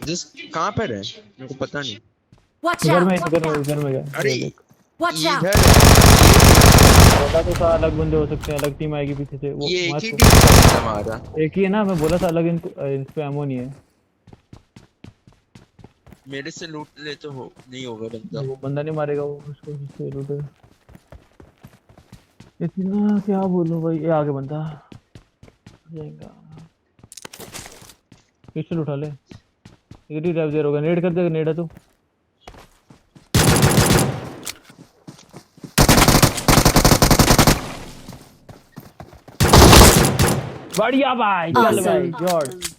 जिस कहाँ पर है मेरे को पता नहीं। Watch इधर out! में इधर में गया। अरे Watch out! इधर बोला तो था अलग बंदे हो सकते हैं, अलग टीम आएगी पीछे से। वो ये एक मत ही टीम है हमारा। एक ही है ना, मैं बोला था अलग। इन पे एमो नहीं है। मेरे से लूट ले तो हो नहीं होगा बंदा। वो बंदा नहीं मारेगा, वो उसको जिससे लूटेगा। इतना क्या बोलूं भाई, ये आगे बंदा जाएगा। पिस्टल उठा ले, इधर ही रेव होगा। नेड कर देगा, नेड है तू। बढ़िया भाई, चल भाई Awesome. जॉर्ज।